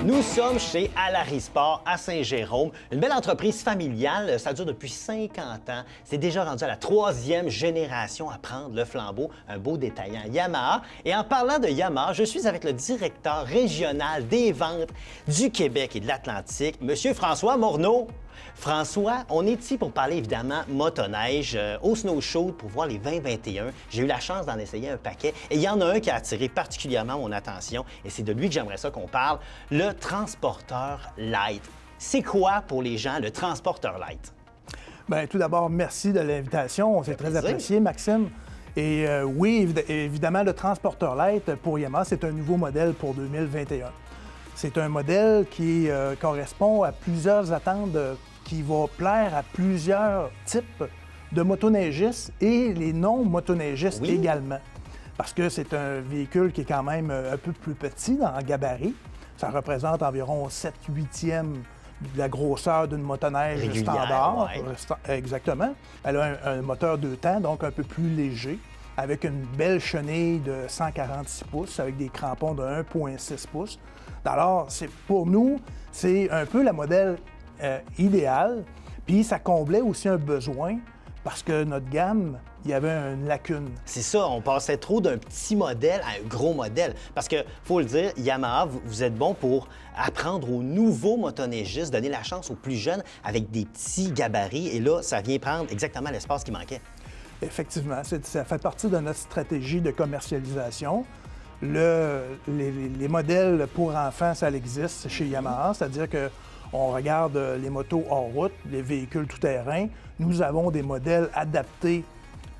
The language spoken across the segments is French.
Nous sommes chez Alarisport à Saint-Jérôme, une belle entreprise familiale. Ça dure depuis 50 ans. C'est déjà rendu à la 3e génération à prendre le flambeau, un beau détaillant Yamaha. Et en parlant de Yamaha, je suis avec le directeur régional des ventes du Québec et de l'Atlantique, M. François Morneau. François, on est ici pour parler évidemment motoneige au Snow Show pour voir les 2021. J'ai eu la chance d'en essayer un paquet et il y en a un qui a attiré particulièrement mon attention et c'est de lui que j'aimerais ça qu'on parle, le Transporteur Light. C'est quoi pour les gens le Transporteur Light? Bien, tout d'abord, merci de l'invitation. C'est très apprécié, Maxime. Et oui, évidemment, le Transporteur Light pour Yamaha, c'est un nouveau modèle pour 2021. C'est un modèle qui correspond à plusieurs attentes qui va plaire à plusieurs types de motoneigistes et les non-motoneigistes également. Parce que c'est un véhicule qui est quand même un peu plus petit dans le gabarit. Ça représente environ 7/8e de la grosseur d'une motoneige régulière, standard. Ouais. Exactement. Elle a un moteur 2 temps, donc un peu plus léger, avec une belle chenille de 146 pouces, avec des crampons de 1,6 pouces. Alors, pour nous, c'est un peu le modèle idéal. Puis ça comblait aussi un besoin parce que notre gamme, il y avait une lacune. C'est ça, on passait trop d'un petit modèle à un gros modèle. Parce que, faut le dire, Yamaha, vous êtes bon pour apprendre aux nouveaux motoneigistes, donner la chance aux plus jeunes avec des petits gabarits. Et là, ça vient prendre exactement l'espace qui manquait. Effectivement, ça fait partie de notre stratégie de commercialisation. Les modèles pour enfants, ça existe chez Yamaha, c'est-à-dire qu'on regarde les motos hors route, les véhicules tout-terrain. Nous avons des modèles adaptés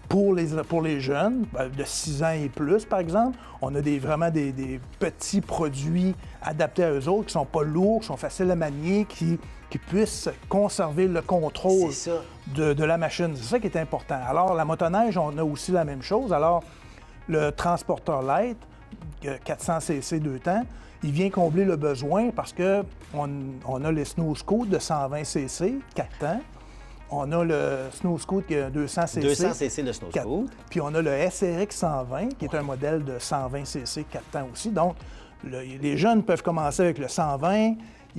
pour les jeunes, de 6 ans et plus, par exemple. On a vraiment des petits produits adaptés à eux autres, qui ne sont pas lourds, qui sont faciles à manier, qui puissent conserver le contrôle de la machine. C'est ça qui est important. Alors, la motoneige, on a aussi la même chose. Alors, le Transporteur Light, 400 cc 2 temps, il vient combler le besoin parce qu'on a les Snow Scoot de 120 cc 4 temps. On a le Snow Scoot qui a 200 cc. 200 cc de Snow Scoot. Puis on a le SRX 120 qui est un modèle de 120 cc 4 temps aussi. Donc, les jeunes peuvent commencer avec le 120.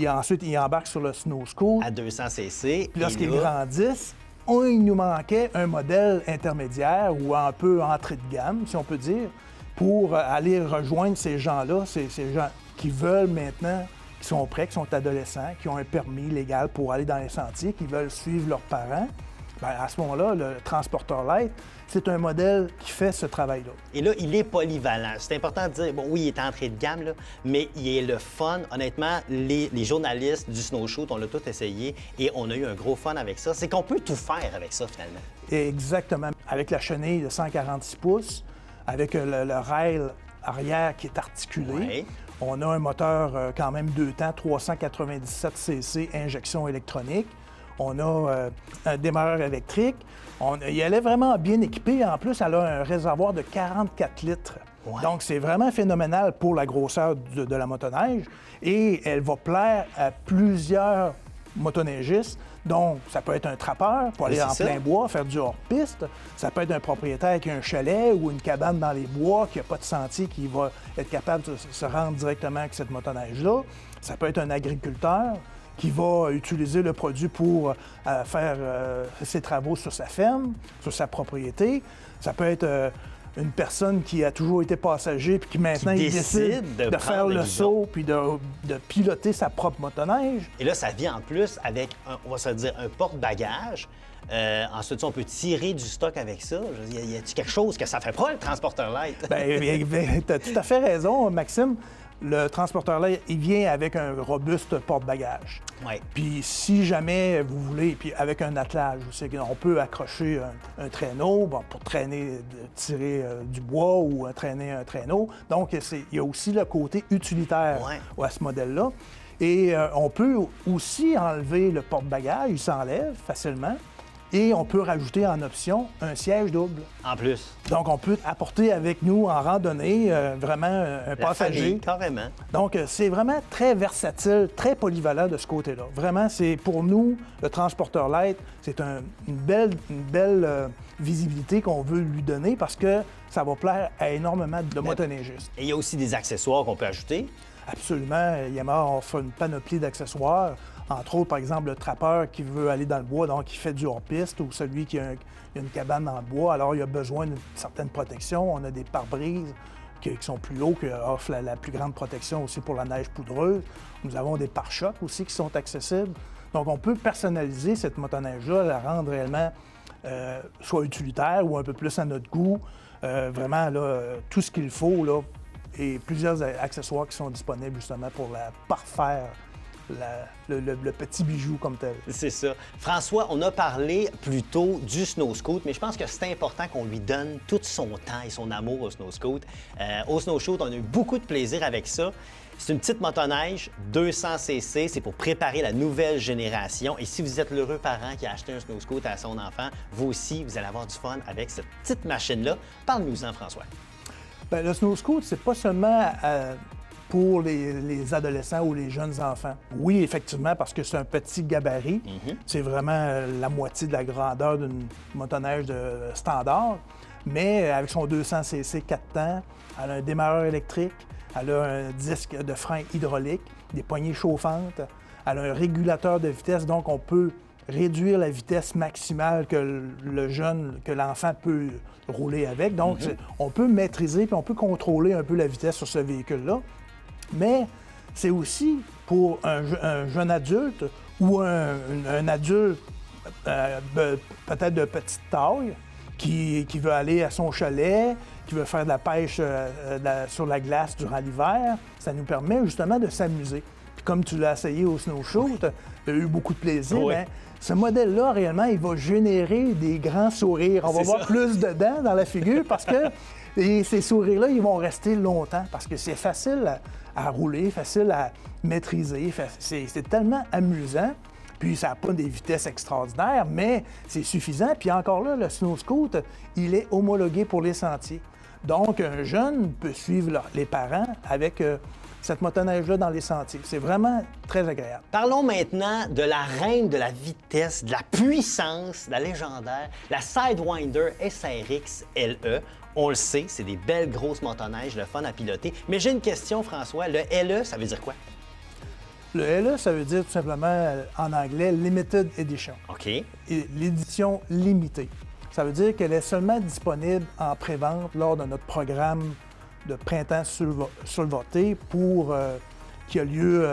Ensuite, ils embarquent sur le Snow Scoot. À 200 cc. Puis lorsqu'ils grandissent, il nous manquait un modèle intermédiaire ou un peu entrée de gamme, si on peut dire, pour aller rejoindre ces gens-là, ces gens qui veulent maintenant, qui sont prêts, qui sont adolescents, qui ont un permis légal pour aller dans les sentiers, qui veulent suivre leurs parents. Bien, à ce moment-là, le Transporteur Light, c'est un modèle qui fait ce travail-là. Et là, il est polyvalent. C'est important de dire, bon, oui, il est entrée de gamme, là, mais il est le fun. Honnêtement, les journalistes du Snow Shoot, on l'a tout essayé et on a eu un gros fun avec ça. C'est qu'on peut tout faire avec ça, finalement. Exactement. Avec la chenille de 146 pouces, avec le rail arrière qui est articulé. Ouais. On a un moteur quand même 2 temps, 397 cc, injection électronique. On a un démarreur électrique. Elle est vraiment bien équipée. En plus, elle a un réservoir de 44 litres. Ouais. Donc, c'est vraiment phénoménal pour la grosseur de la motoneige. Et elle va plaire à plusieurs motoneigistes. Donc, ça peut être un trappeur pour aller en plein bois, faire du hors-piste. Ça peut être un propriétaire qui a un chalet ou une cabane dans les bois, qui n'a pas de sentier, qui va être capable de se rendre directement avec cette motoneige-là. Ça peut être un agriculteur qui va utiliser le produit pour faire ses travaux sur sa ferme, sur sa propriété. Ça peut être une personne qui a toujours été passager puis qui maintenant il décide de faire le saut puis de piloter sa propre motoneige. Et là, ça vient en plus avec, on va se dire, un porte-bagages. Ensuite, on peut tirer du stock avec ça. Y a-t-il quelque chose que ça fait pas, le Transporteur Light? Bien, tu as tout à fait raison, Maxime. Le Transporteur Light, il vient avec un robuste porte-bagages. Ouais. Puis si jamais vous voulez, puis avec un attelage, on peut accrocher un traîneau pour tirer du bois ou traîner un traîneau. Donc, il y a aussi le côté utilitaire à ce modèle-là. Et on peut aussi enlever le porte-bagages, il s'enlève facilement. Et on peut rajouter en option un siège double. En plus. Donc, on peut apporter avec nous en randonnée vraiment un passager. Famille, carrément. Donc, c'est vraiment très versatile, très polyvalent de ce côté-là. Vraiment, c'est pour nous, le Transporteur Light, c'est une belle visibilité qu'on veut lui donner parce que ça va plaire à énormément de motoneigistes. Et il y a aussi des accessoires qu'on peut ajouter. Absolument. Yamaha offre une panoplie d'accessoires. Entre autres, par exemple, le trappeur qui veut aller dans le bois, donc qui fait du hors-piste, ou celui qui a une cabane dans le bois. Alors, il a besoin d'une certaine protection. On a des pare-brises qui sont plus hauts, qui offrent la plus grande protection aussi pour la neige poudreuse. Nous avons des pare-chocs aussi qui sont accessibles. Donc, on peut personnaliser cette motoneige-là, la rendre réellement soit utilitaire ou un peu plus à notre goût. Vraiment, là, tout ce qu'il faut, là, et plusieurs accessoires qui sont disponibles justement pour la parfaire le petit bijou comme tel. C'est ça. François, on a parlé plus tôt du snow scoot, mais je pense que c'est important qu'on lui donne tout son temps et son amour au snow scoot. Au snow shoot, on a eu beaucoup de plaisir avec ça. C'est une petite motoneige, 200 cc, c'est pour préparer la nouvelle génération. Et si vous êtes l'heureux parent qui a acheté un snow scoot à son enfant, vous aussi, vous allez avoir du fun avec cette petite machine-là. Parle-nous-en, François. Bien, le snow scoot, c'est pas seulement pour les adolescents ou les jeunes enfants. Oui, effectivement, parce que c'est un petit gabarit. C'est vraiment la moitié de la grandeur d'une motoneige de standard. Mais avec son 200 cc 4 temps, elle a un démarreur électrique, elle a un disque de frein hydraulique, des poignées chauffantes, elle a un régulateur de vitesse, donc on peut réduire la vitesse maximale que l'enfant peut rouler avec. Donc, on peut maîtriser puis on peut contrôler un peu la vitesse sur ce véhicule-là. Mais c'est aussi pour un jeune adulte ou un adulte peut-être de petite taille qui veut aller à son chalet, qui veut faire de la pêche sur la glace durant l'hiver. Ça nous permet justement de s'amuser. Puis comme tu l'as essayé au snow shoot, tu as eu beaucoup de plaisir. Oui. Bien, ce modèle-là, réellement, il va générer des grands sourires. On va voir plus de dents dans la figure parce que ces sourires-là, ils vont rester longtemps parce que c'est facile à rouler, facile à maîtriser. C'est tellement amusant. Puis ça n'a pas des vitesses extraordinaires, mais c'est suffisant. Puis encore là, le snow scoot, il est homologué pour les sentiers. Donc, un jeune peut suivre les parents avec cette motoneige-là dans les sentiers. C'est vraiment très agréable. Parlons maintenant de la reine de la vitesse, de la puissance, de la légendaire, la Sidewinder SRX LE. On le sait, c'est des belles grosses motoneiges, le fun à piloter. Mais j'ai une question, François. Le LE, ça veut dire quoi? Le LE, ça veut dire tout simplement, en anglais, Limited Edition. OK. Et l'édition limitée. Ça veut dire qu'elle est seulement disponible en pré-vente lors de notre programme de printemps survolté qui a lieu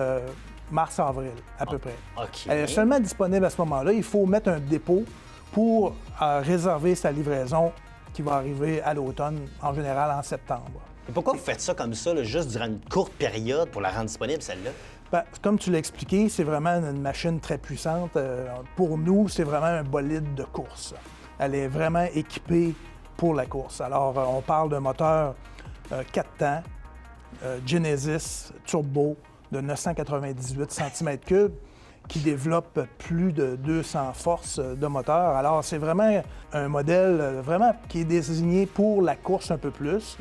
mars-avril, à peu près. OK. Elle est seulement disponible à ce moment-là. Il faut mettre un dépôt pour réserver sa livraison qui va arriver à l'automne, en général en septembre. Et pourquoi vous faites ça comme ça, là, juste durant une courte période pour la rendre disponible, celle-là? Bien, comme tu l'as expliqué, c'est vraiment une machine très puissante. Pour nous, c'est vraiment un bolide de course. Elle est vraiment équipée pour la course. Alors, on parle d'un moteur 4 temps, Genesis Turbo de 998 cm3 qui développe plus de 200 forces de moteur. Alors, c'est vraiment un modèle vraiment qui est désigné pour la course un peu plus.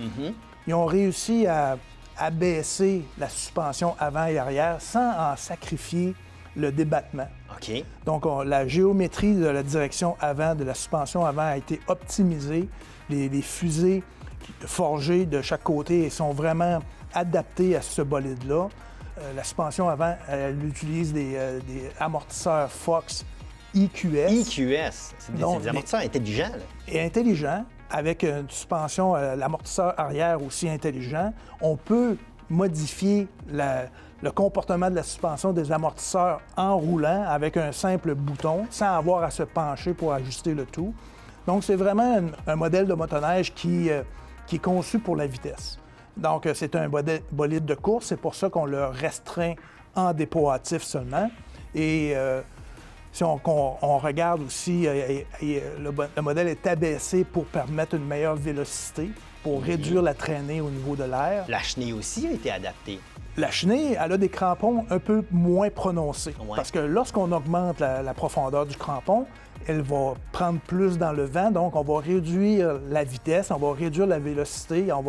Ils ont réussi à abaisser la suspension avant et arrière sans en sacrifier le débattement. OK. Donc, la géométrie de la direction avant, de la suspension avant a été optimisée. Les fusées forgées de chaque côté sont vraiment adaptées à ce bolide-là. La suspension avant, elle utilise des amortisseurs Fox EQS. EQS, c'est des amortisseurs intelligents, là. Et intelligents, avec une suspension, l'amortisseur arrière aussi intelligent. On peut modifier le comportement de la suspension des amortisseurs en roulant avec un simple bouton, sans avoir à se pencher pour ajuster le tout. Donc, c'est vraiment un modèle de motoneige qui est conçu pour la vitesse. Donc, c'est un bolide de course. C'est pour ça qu'on le restreint en dépôt hâtif seulement. Et si on regarde aussi, le modèle est abaissé pour permettre une meilleure vélocité, pour réduire la traînée au niveau de l'air. La chenille aussi a été adaptée. La chenille, elle a des crampons un peu moins prononcés. Ouais. Parce que lorsqu'on augmente la profondeur du crampon, elle va prendre plus dans le vent, donc on va réduire la vitesse, on va réduire la vélocité, on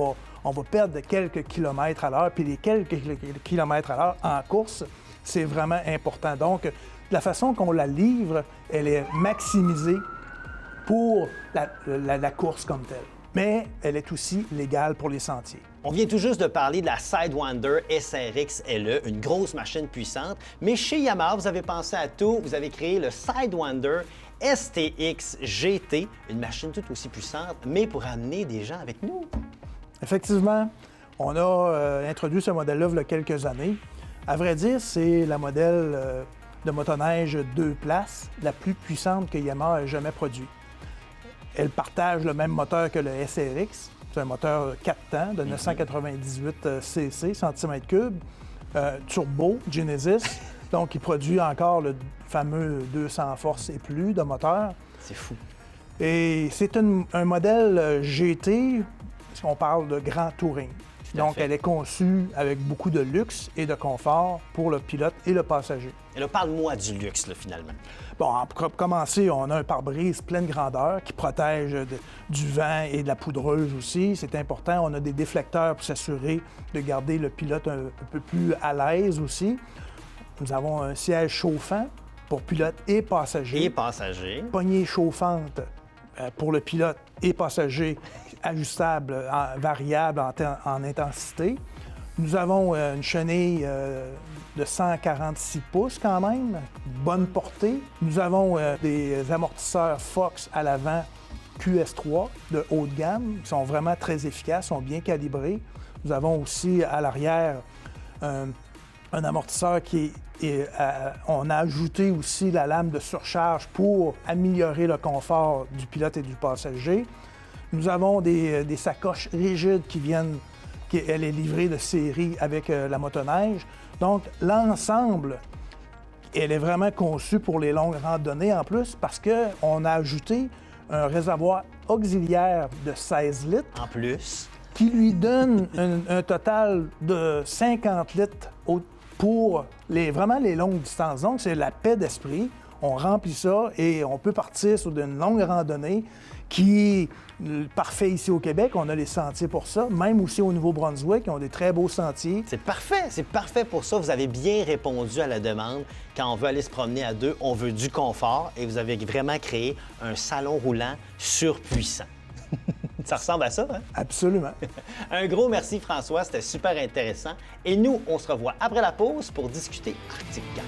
va perdre quelques kilomètres à l'heure, puis les quelques kilomètres à l'heure en course, c'est vraiment important. Donc, la façon qu'on la livre, elle est maximisée pour la course comme telle. mais elle est aussi légale pour les sentiers. On vient tout juste de parler de la Sidewinder SRX LE, une grosse machine puissante, mais chez Yamaha, vous avez pensé à tout, vous avez créé le Sidewinder STX GT, une machine tout aussi puissante, mais pour amener des gens avec nous. Effectivement, on a introduit ce modèle-là il y a quelques années. À vrai dire, c'est la modèle de motoneige 2 places la plus puissante que Yamaha ait jamais produit. Elle partage le même moteur que le SRX. C'est un moteur 4 temps de 998 cc, cm3, turbo, Genesis. Donc, il produit encore le fameux 200 forces et plus de moteur. C'est fou. Et c'est un modèle GT, on parle de grand touring. Donc, elle est conçue avec beaucoup de luxe et de confort pour le pilote et le passager. Et là, parle-moi du luxe, là, finalement. Bon, pour commencer, on a un pare-brise pleine grandeur qui protège du vent et de la poudreuse aussi. C'est important. On a des déflecteurs pour s'assurer de garder le pilote un peu plus à l'aise aussi. Nous avons un siège chauffant pour pilote et passager. Et passager. Poignée chauffante pour le pilote et passager, ajustable, variable en intensité. Nous avons une chenille de 146 pouces quand même, bonne portée. Nous avons des amortisseurs Fox à l'avant QS3 de haut de gamme qui sont vraiment très efficaces, sont bien calibrés. Nous avons aussi à l'arrière un amortisseur on a ajouté aussi la lame de surcharge pour améliorer le confort du pilote et du passager. Nous avons des sacoches rigides elle est livrée de série avec la motoneige. Donc, l'ensemble, elle est vraiment conçue pour les longues randonnées en plus parce qu'on a ajouté un réservoir auxiliaire de 16 litres. En plus. Qui lui donne un total de 50 litres pour vraiment les longues distances. Donc, c'est la paix d'esprit. On remplit ça et on peut partir sur une longue randonnée qui est parfait ici au Québec. On a les sentiers pour ça. Même aussi au Nouveau-Brunswick, ils ont des très beaux sentiers. C'est parfait pour ça. Vous avez bien répondu à la demande. Quand on veut aller se promener à deux, on veut du confort et vous avez vraiment créé un salon roulant surpuissant. Ça ressemble à ça, hein? Absolument. Un gros merci, François. C'était super intéressant. Et nous, on se revoit après la pause pour discuter Arctic 4.